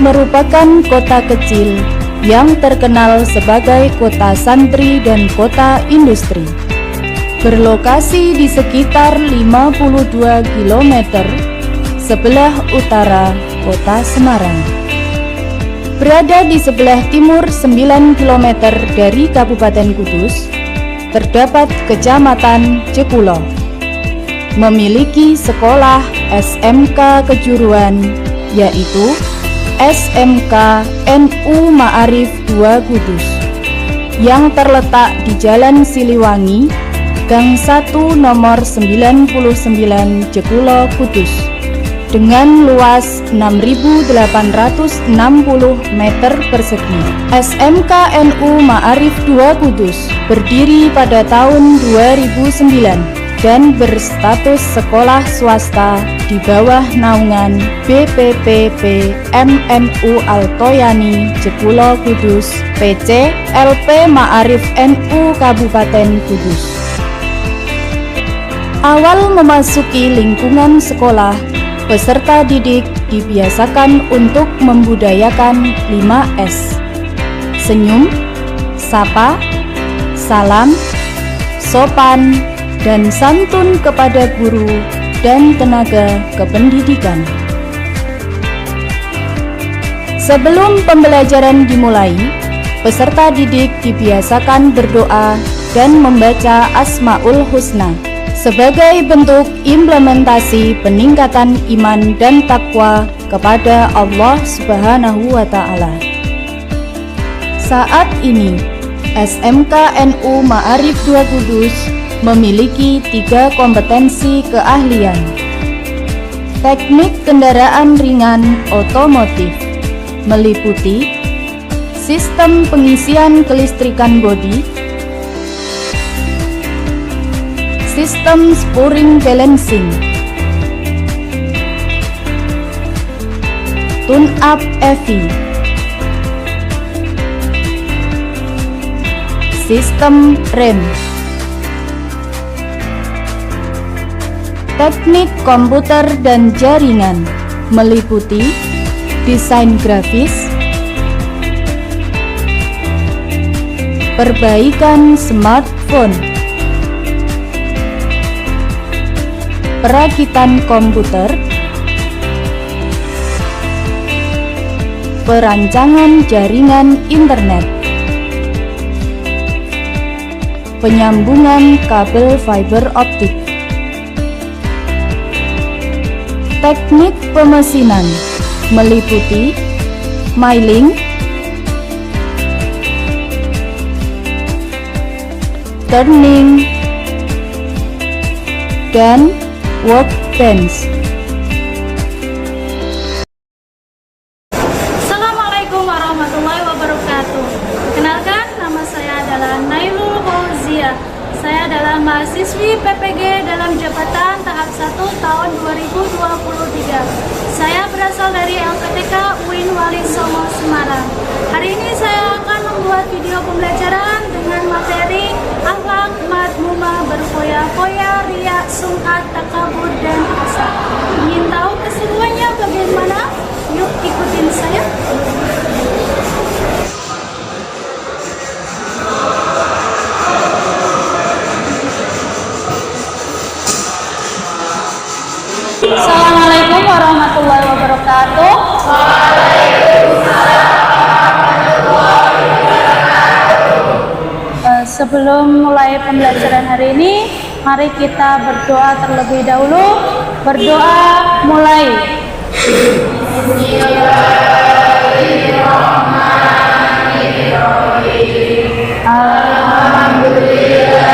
merupakan kota kecil yang terkenal sebagai kota santri dan kota industri. Berlokasi di sekitar 52 km sebelah utara kota Semarang. Berada di sebelah timur 9 km dari Kabupaten Kudus, terdapat Kecamatan Jekulo. Memiliki sekolah SMK kejuruan, yaitu SMK NU Ma'arif 2 Kudus, yang terletak di Jalan Siliwangi, Gang 1 nomor 99 Jekulo, Kudus, dengan luas 6.860 meter persegi. SMK NU Ma'arif 2 Kudus berdiri pada tahun 2009 dan berstatus sekolah swasta di bawah naungan BPPP MNU Altoyani Jekulo Kudus PC LP Ma'arif NU Kabupaten Kudus. Awal memasuki lingkungan sekolah, peserta didik dibiasakan untuk membudayakan 5S: senyum, sapa, salam, sopan, dan santun kepada guru dan tenaga kependidikan. Sebelum pembelajaran dimulai, peserta didik dibiasakan berdoa dan membaca Asmaul Husna sebagai bentuk implementasi peningkatan iman dan takwa kepada Allah Subhanahu wa Ta'ala. Saat ini, SMK NU Ma'arif 2 Kudus memiliki 3 kompetensi keahlian: teknik kendaraan ringan otomotif, meliputi sistem pengisian kelistrikan bodi, sistem spurring balancing, tune-up EV, sistem rem. Teknik komputer dan jaringan meliputi desain grafis, perbaikan smartphone, perakitan komputer, perancangan jaringan internet, penyambungan kabel fiber optik. Teknik pemesinan meliputi milling, turning, dan workbench. Assalamualaikum warahmatullahi wabarakatuh. Kenalkan, nama saya adalah Nailul Fauzia. Saya adalah mahasiswi PPG dalam jabatan tahap 1 tahun 2023. Saya berasal dari LPTK UIN Wali Songo, Semarang. Hari ini saya akan membuat video pembelajaran dengan materi akhlak madmumah berfoya-foya, riak, sum'at, takabur, dan hasad. Ingin tahu keseruannya bagaimana? Yuk ikutin saya. Assalamualaikum warahmatullahi wabarakatuh. Waalaikumsalam warahmatullahi wabarakatuh. Sebelum mulai pembelajaran hari ini, mari kita berdoa terlebih dahulu. Berdoa mulai. Bismillahirrahmanirrahim. Alhamdulillah.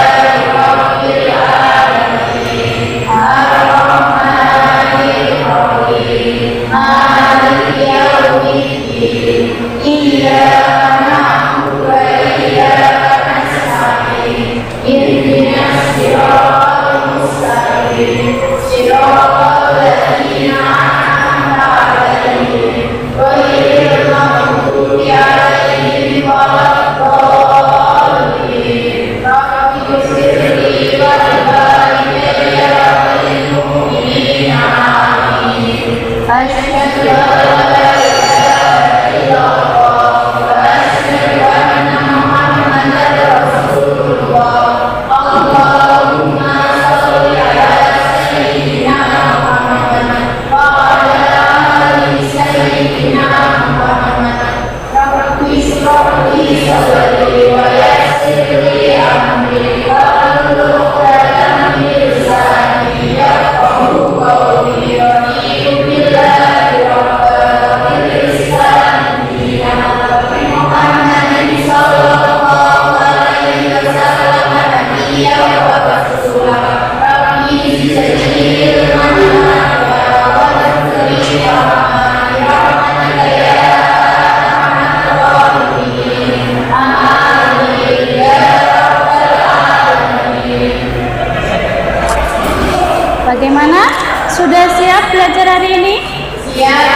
Bagaimana? Sudah siap belajar hari ini? Siap.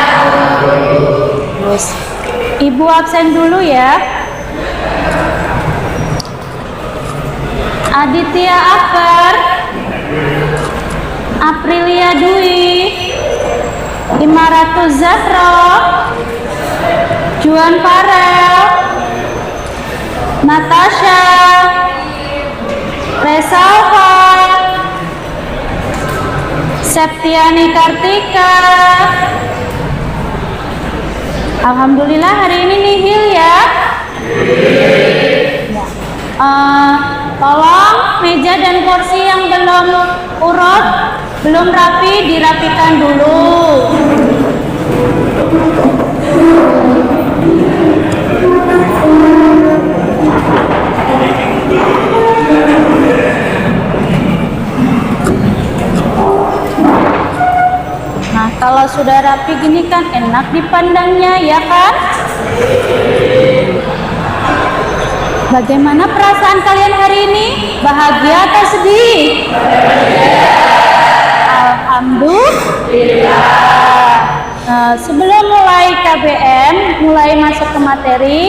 Terus, Ibu absen dulu ya. Aditya Akbar, Aprilia Dwi, Imaratus Zahra, Juan Farel, Natasha, Resalva, Septiani Kartika. Alhamdulillah hari ini nihil ya. Tolong meja dan kursi yang belum urut, belum rapi, dirapikan dulu. Nah, kalau sudah rapi gini kan enak dipandangnya, ya kan? Bagaimana perasaan kalian hari ini? Bahagia atau sedih? Alhamdulillah. Nah, sebelum mulai KBM, mulai masuk ke materi,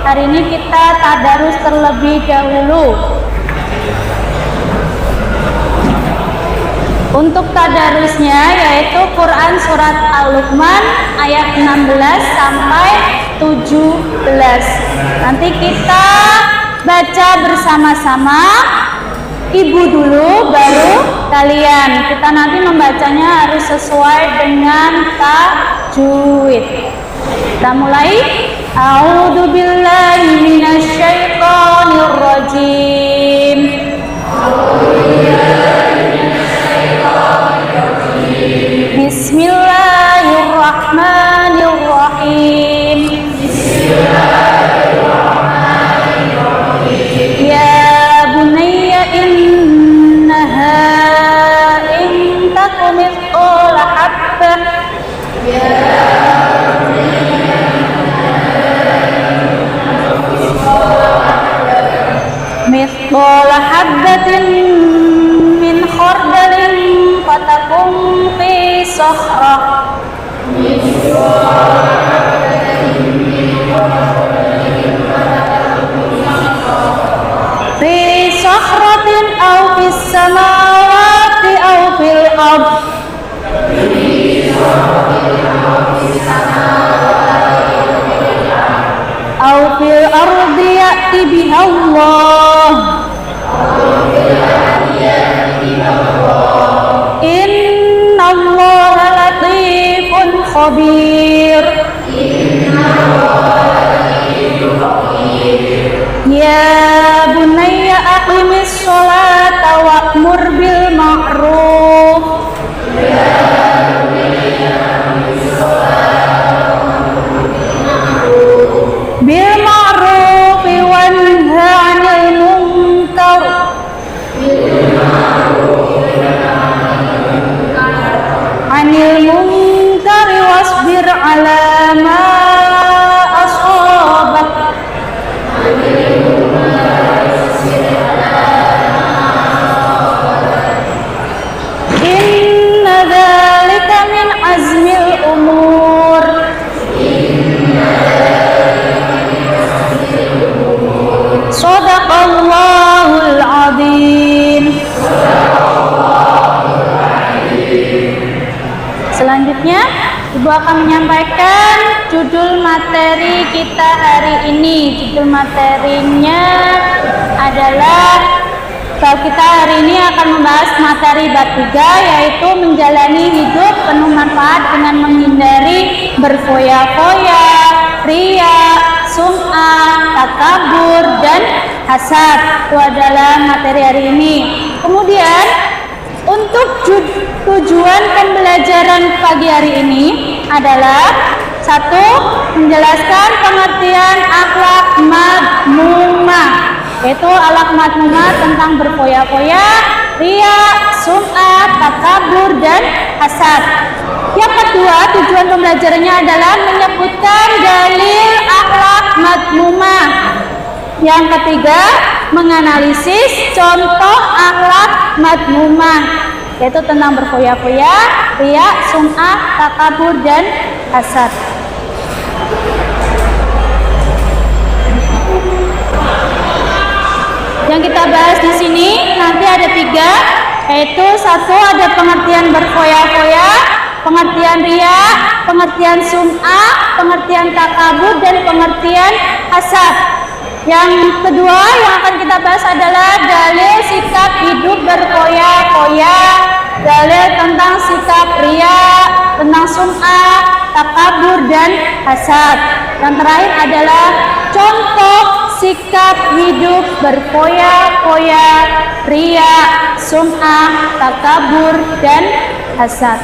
hari ini kita tadarus terlebih dahulu. Untuk tadarusnya yaitu Quran Surat Al-Luqman ayat 16 sampai 17. Nanti kita baca bersama-sama, ibu dulu baru kalian. Kita nanti membacanya harus sesuai dengan tajwid. Kita mulai. A'udzubillahi minasyaitonir rajim. Bismillahirrahmanirrahim. Ya bunayya innaha in takum mithqala habbah. Mithqala habbatin min khardalin fatakum fi sakhrah. Fi sakhratin aw fis samawati aw fil ard. Aw fil ardi ya'ti biha Allah. Inna Allah latifun khabir. Ya bunayya aqimis sholata wa'mur bil ma'ruf. Bil ma'ruf wa nha 'anil munkar. Anil munkar wasbir 'ala ma asabak. Inna dzalika min azmil umur. Shadaqallahul adzim. Selanjutnya, Ibu akan menyampaikan judul materi kita hari ini. Judul materinya adalah, kalau kita hari ini akan membahas materi bab 3, yaitu menjalani hidup penuh manfaat dengan menghindari berfoya-foya, ria, sum'ah, takabur, dan hasad. Itu adalah materi hari ini. Kemudian, untuk tujuan pembelajaran pagi hari ini adalah 1. Menjelaskan pengertian akhlak madmumah, yaitu akhlak madmumah tentang berfoya-foya, ria, sum'ah, takabur, dan hasad. Yang kedua, tujuan pembelajarannya adalah menyebutkan dalil akhlak madmumah. Yang ketiga, menganalisis contoh akhlak madmumah, yaitu tentang berfoya-foya, riya, sum'ah, takabur, dan hasad. Yang kita bahas di sini nanti ada 3, yaitu 1 ada pengertian berfoya-foya, pengertian riya, pengertian sum'ah, pengertian takabur, dan pengertian hasad. Yang kedua yang akan kita bahas adalah dalil sikap hidup berfoya-foya, dalil tentang sikap riya, tentang sum'ah, takabur, dan hasad. Yang terakhir adalah contoh sikap hidup berfoya-foya, riya, sum'ah, takabur, dan hasad.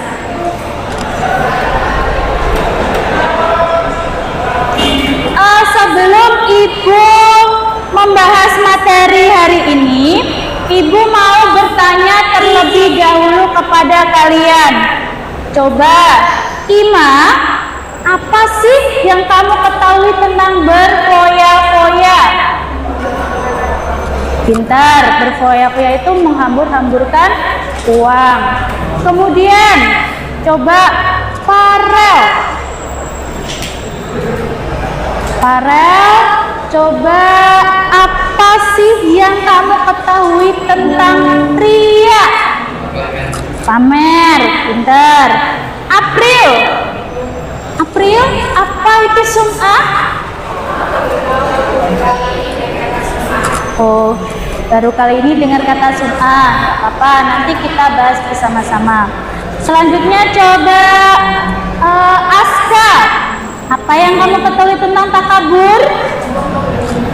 Sebelum Ibu membahas materi hari ini, Ibu mau bertanya terlebih dahulu kepada kalian. Coba, Ima, apa sih yang kamu ketahui tentang berfoya-foya? Pintar, berfoya-foya itu menghambur-hamburkan uang. Kemudian, coba Farel, coba apa sih yang kamu ketahui tentang riya? Pamer, pintar. April, apa itu sum'ah? Oh, baru kali ini dengar kata sum'ah. Gak apa-apa, nanti kita bahas bersama-sama. Selanjutnya coba Aska, apa yang kamu ketahui tentang takabur?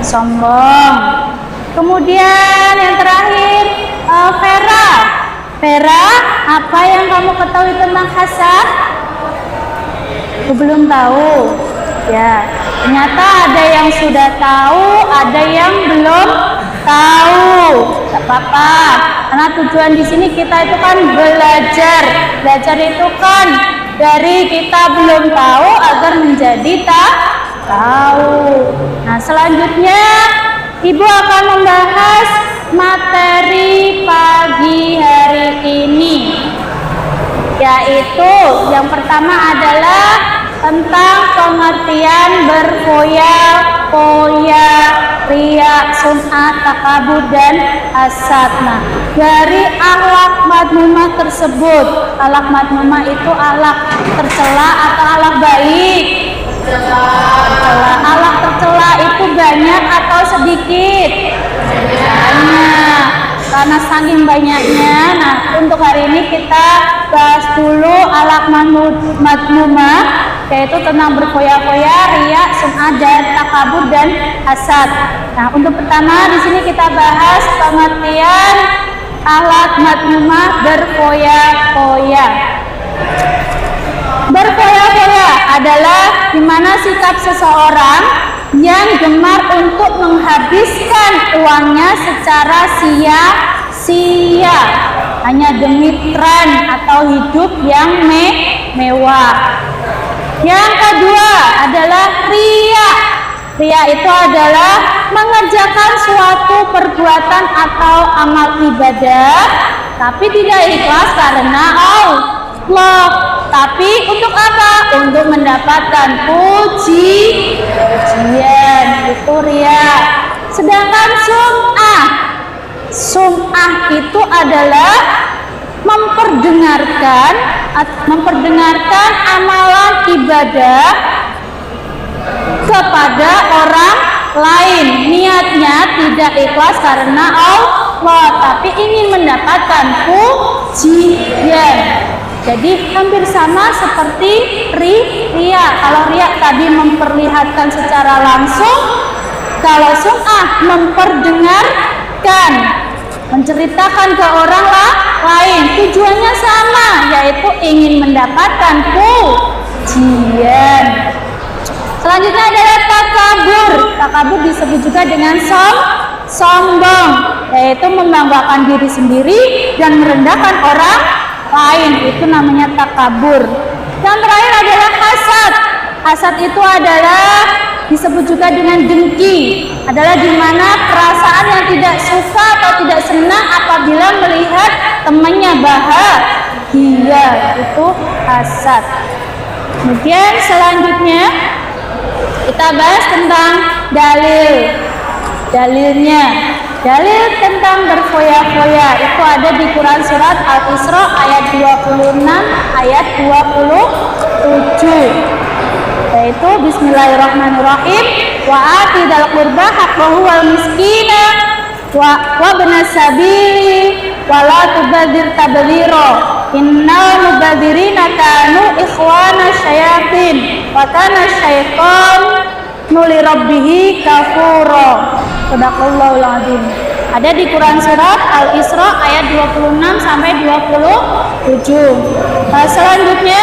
Sombong. Kemudian yang terakhir Vera, apa yang kamu ketahui tentang hasad? Aku belum tahu. Ya, ternyata ada yang sudah tahu, ada yang belum tahu. Gak apa-apa, karena tujuan di sini kita itu kan belajar. Belajar itu kan dari kita belum tahu agar menjadi tahu. Nah, selanjutnya Ibu akan membahas materi pagi hari ini, yaitu yang pertama adalah tentang pengertian berfoya-foya, riya, sum'ah, takabur, dan hasad. Nah, dari akhlak madmumah tersebut, akhlak madmumah itu akhlak tercela atau akhlak baik? Tercela. Akhlak tercela itu banyak atau sedikit? Banyak. Karena saking banyaknya, nah untuk hari ini kita bahas dulu akhlak madmumah, yaitu tentang berfoya-foya, riya, sum'ah, dan takabur, dan hasad. Nah, untuk pertama di sini kita bahas pengertian akhlak madmumah berfoya-foya. Berfoya-foya adalah di mana sikap seseorang yang gemar untuk menghabiskan uangnya secara sia-sia hanya demi tren atau hidup yang mewah. Yang kedua adalah riya. Riya itu adalah mengerjakan suatu perbuatan atau amal ibadah tapi tidak ikhlas karena Allah. Tapi untuk apa? Untuk mendapatkan pujian. Itu riya. Sedangkan sum'ah itu adalah memperdengarkan amalan ibadah kepada orang lain. Niatnya tidak ikhlas karena Allah, tapi ingin mendapatkan pujian. Jadi hampir sama seperti riya. Kalau riya tadi memperlihatkan secara langsung, kalau sum'ah memperdengarkan, menceritakan ke orang lain. Tujuannya sama, yaitu ingin mendapatkan pujian. Selanjutnya adalah takabur. Takabur disebut juga dengan sombong, yaitu membanggakan diri sendiri dan merendahkan orang lain. Itu namanya takabur. Yang terakhir adalah hasad. Hasad itu adalah disebut juga dengan dengki, adalah di mana perasaan yang tidak suka atau tidak senang apabila melihat temannya bahagia, itu hasad. Kemudian selanjutnya kita bahas tentang dalilnya. Dalil tentang berfoya-foya itu ada di Quran surat Al-Isra ayat 26 ayat 27, yaitu bismillahirrahmanirrahim, wa atidal qurba haqqahu wal miskina wa benas sabili wa la tubadzir tabdzira innal mubadzirina kanu ikhwana syayatin wa kana syaitanu li rabbih kafura. Sadaqallahul azim. Ada di Quran surat Al-Isra ayat 26 sampai 27. Selanjutnya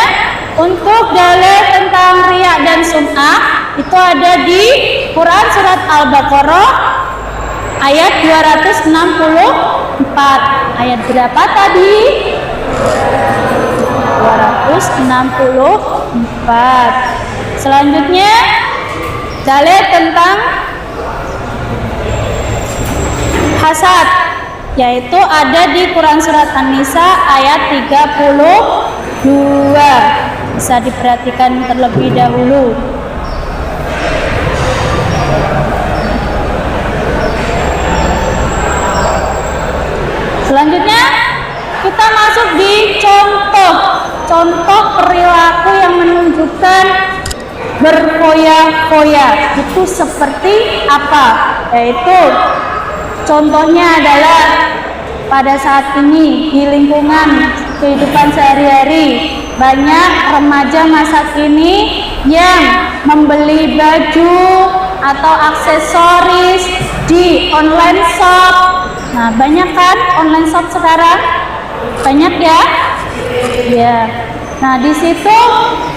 untuk dalil tentang riya dan sum'ah itu ada di Quran surat Al-Baqarah ayat 264. Ayat berapa tadi? 264. Selanjutnya dalil tentang hasad, yaitu ada di Quran surat An-Nisa ayat 32. Bisa diperhatikan terlebih dahulu. Selanjutnya kita masuk di contoh perilaku yang menunjukkan berfoya-foya itu seperti apa, yaitu contohnya adalah pada saat ini di lingkungan kehidupan sehari-hari banyak remaja masa kini yang membeli baju atau aksesoris di online shop. Nah, banyak kan online shop sekarang? Banyak ya? Ya. Nah, di situ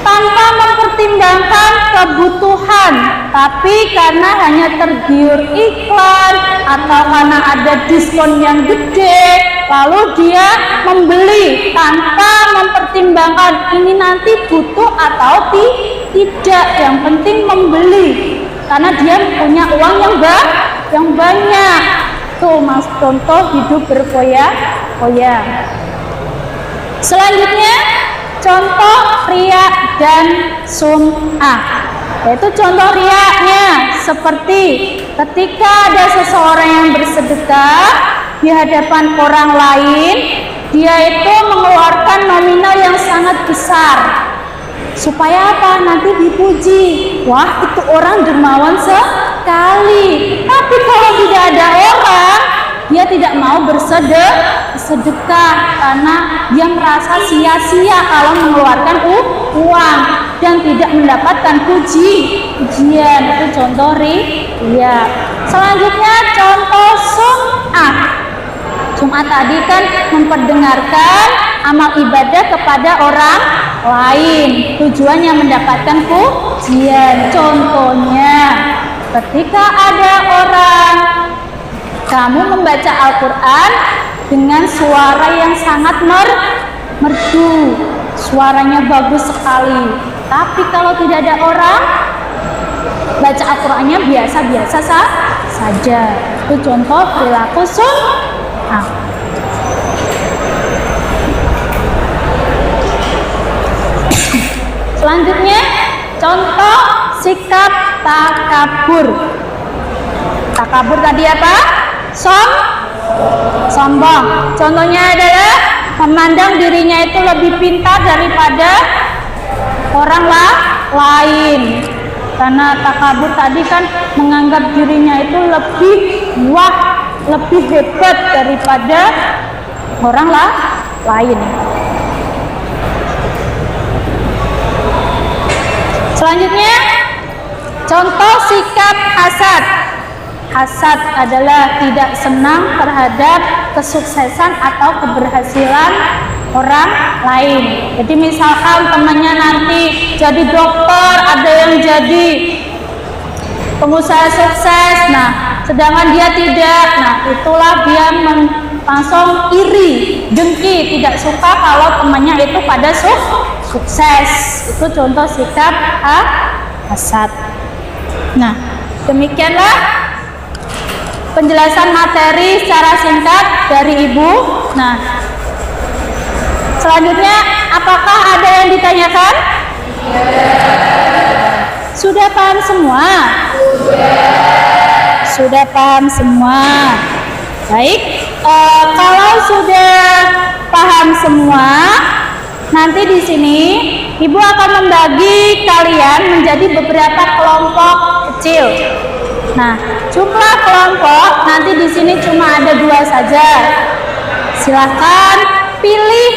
tanpa mempertimbangkan kebutuhan, tapi karena hanya tergiur iklan atau karena ada diskon yang gede, lalu dia membeli tanpa mempertimbangkan ini nanti butuh atau tidak. Yang penting membeli karena dia punya uang yang banyak. Tuh mas, contoh hidup berfoya-foya. Selanjutnya contoh riya dan sum'ah, yaitu contoh riyanya seperti ketika ada seseorang yang bersedekah di hadapan orang lain, dia itu mengeluarkan nominal yang sangat besar supaya apa? Nanti dipuji, wah itu orang dermawan sekali. Tapi kalau tidak ada orang, dia tidak mau bersedekah karena dia merasa sia-sia kalau mengeluarkan uang dan tidak mendapatkan pujian. Itu contoh riya. Selanjutnya contoh sum'ah. Sum'ah tadi kan memperdengarkan amal ibadah kepada orang lain, tujuannya mendapatkan pujian. Contohnya ketika ada orang kamu membaca Al-Quran dengan suara yang sangat merdu, suaranya bagus sekali. Tapi kalau tidak ada orang, baca Al-Qurannya biasa-biasa saja. Itu contoh perilaku sum'ah. Selanjutnya contoh sikap takabur. Takabur tadi apa? Sombong. Contohnya adalah memandang dirinya itu lebih pintar daripada orang lain. Karena takabur tadi kan menganggap dirinya itu lebih hebat daripada orang lain. Selanjutnya contoh sikap hasad. Hasad adalah tidak senang terhadap kesuksesan atau keberhasilan orang lain. Jadi misalkan temannya nanti jadi dokter, ada yang jadi pengusaha sukses, nah sedangkan dia tidak, nah itulah dia langsung iri, dengki, tidak suka kalau temannya itu pada sukses. sukses. Itu contoh sikap hasad. Nah, demikianlah penjelasan materi secara singkat dari Ibu. Nah, selanjutnya apakah ada yang ditanyakan? Sudah paham semua? Sudah paham semua. Baik, kalau sudah paham semua, nanti di sini Ibu akan membagi kalian menjadi beberapa kelompok kecil. Nah, jumlah kelompok nanti di sini cuma ada 2 saja. Silakan pilih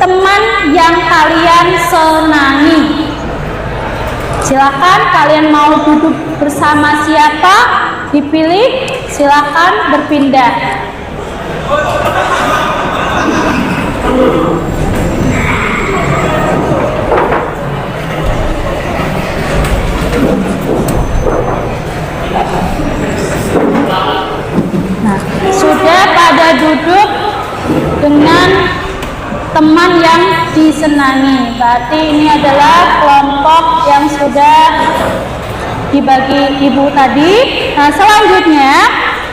teman yang kalian senangi. Silakan kalian mau duduk bersama siapa, dipilih, silakan berpindah. Nah, sudah pada duduk dengan teman yang disenangi. Berarti ini adalah kelompok yang sudah dibagi Ibu tadi. Nah, selanjutnya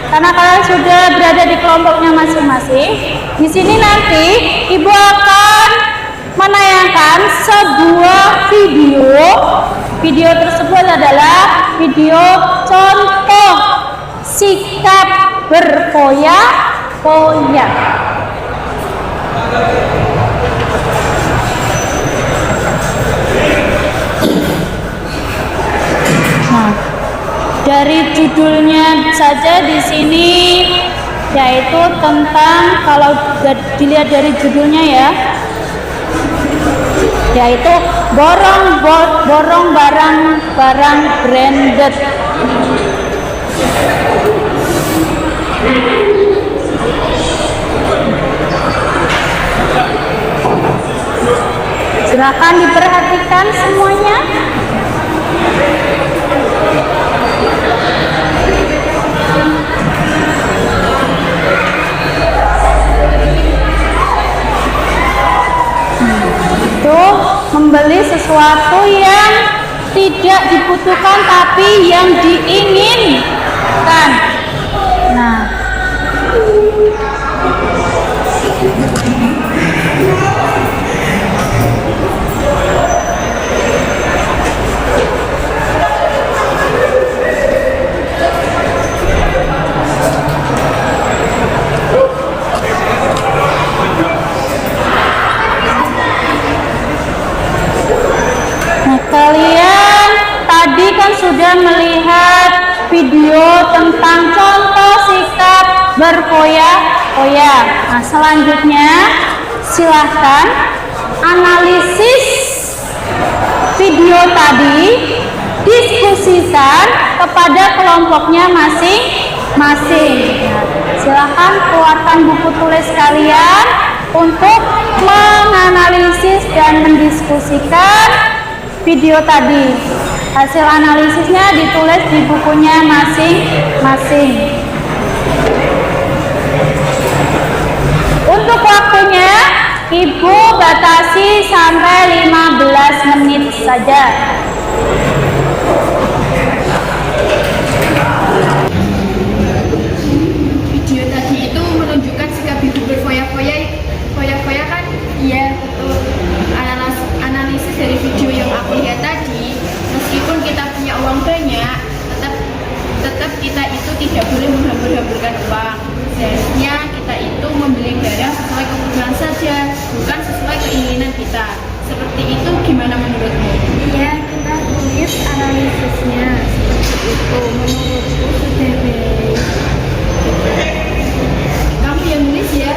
karena kalian sudah berada di kelompoknya masing-masing, di sini nanti Ibu akan menayangkan sebuah video. Video tersebut adalah video contoh sikap berfoya-foya. Nah, dari judulnya saja di sini yaitu tentang, kalau dilihat dari judulnya ya, yaitu borong barang-barang branded. Silakan diperhatikan semuanya. Itu membeli sesuatu yang tidak dibutuhkan tapi yang diinginkan. Nah, kalian tadi kan sudah melihat video tentang contoh sikap berfoya-foya. Nah, selanjutnya silahkan analisis video tadi, diskusikan kepada kelompoknya masing-masing. Nah, silahkan keluarkan buku tulis kalian untuk menganalisis dan mendiskusikan video tadi. Hasil analisisnya ditulis di bukunya masing-masing. Untuk waktunya Ibu batasi sampai 15 menit saja. Video tadi itu menunjukkan sikap ibu berfoya-foya kan? Iya, betul. Analisis dari video yang aku lihat tadi, meskipun kita punya uang banyak, tetap kita itu tidak boleh menghambur-hamburkan uang. Seharusnya kita itu membeli barang sesuai kebutuhan saja, bukan sesuai keinginan kita. Seperti itu gimana menurutmu? Iya, kita tulis analisisnya seperti itu. Menurutku sudah baik. Kamu yang nulis ya?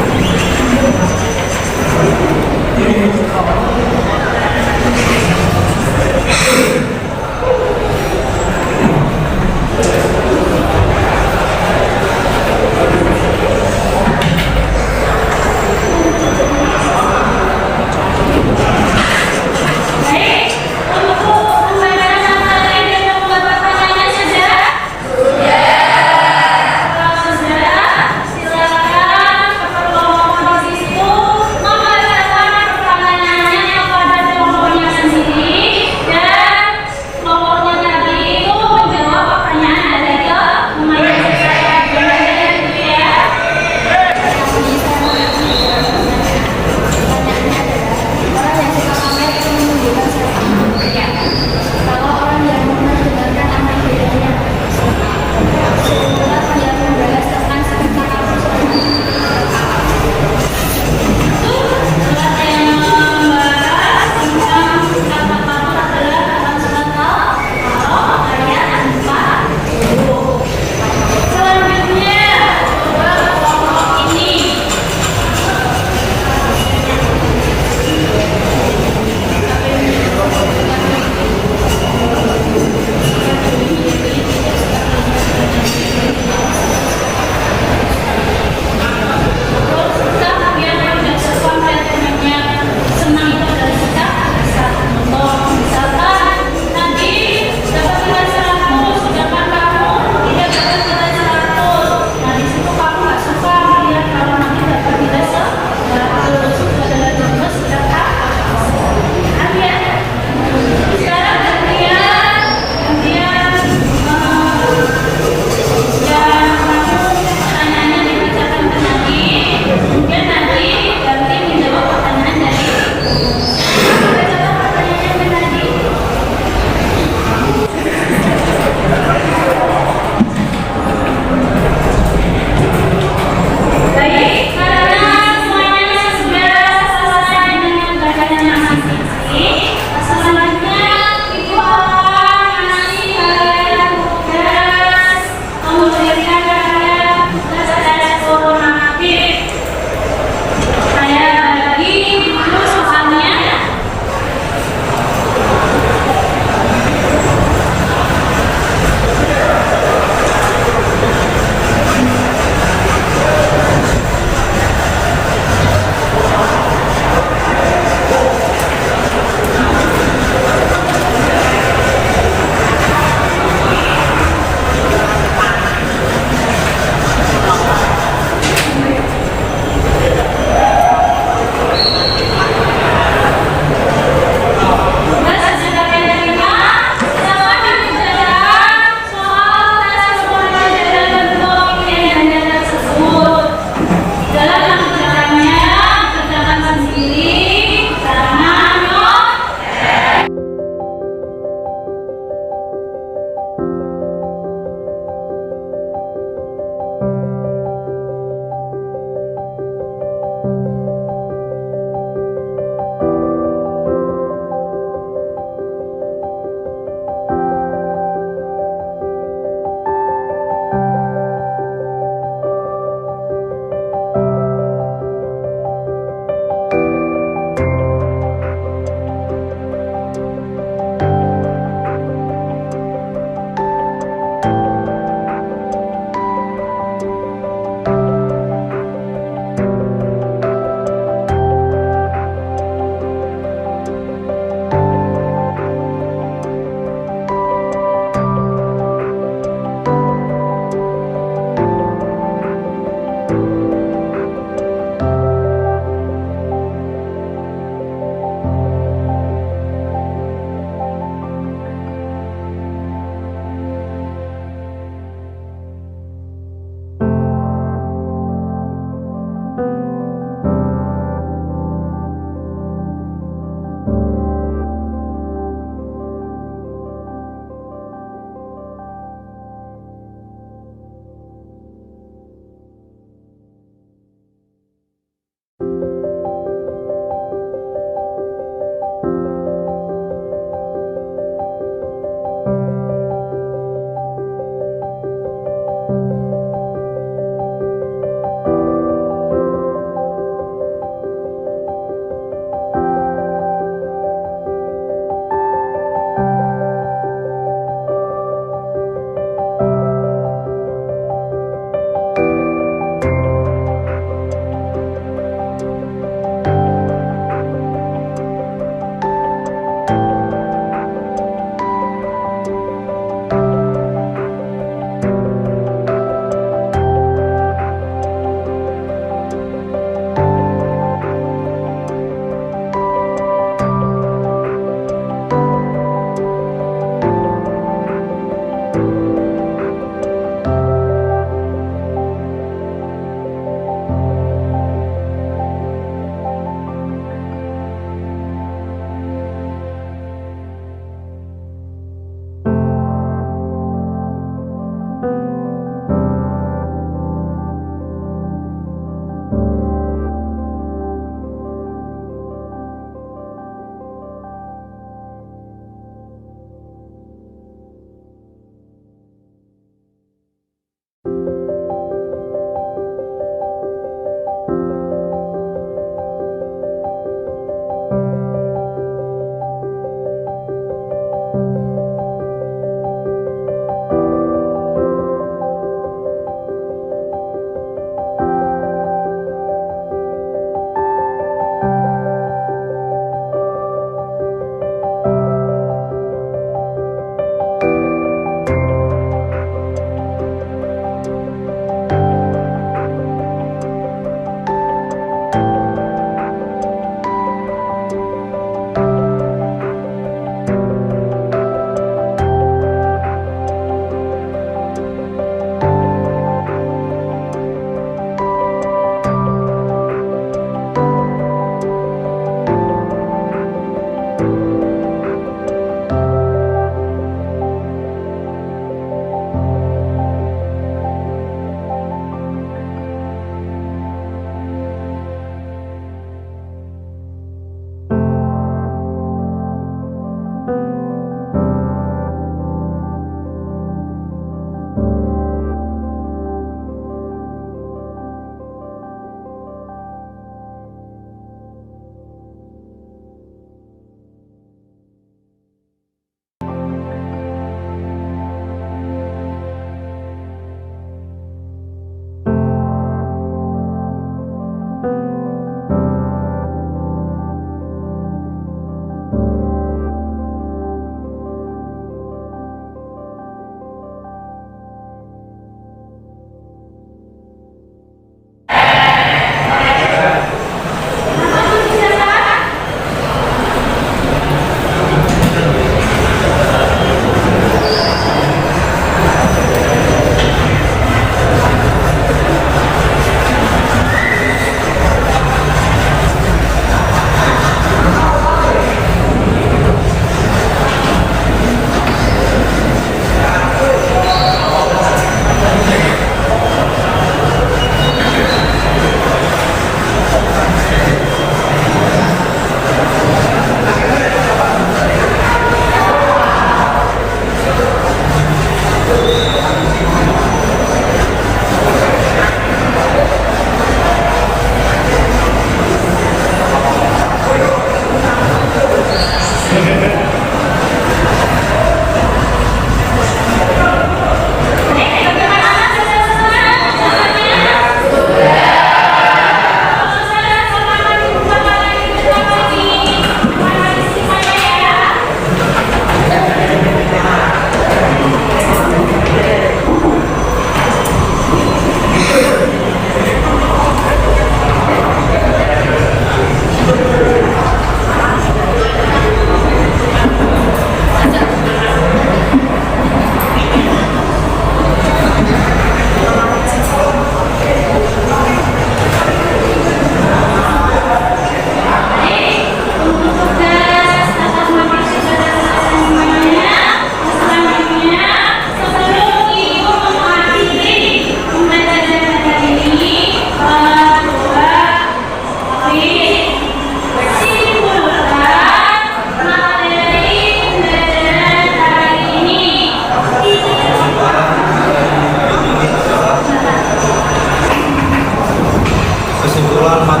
warahmatullahi wabarakatuh.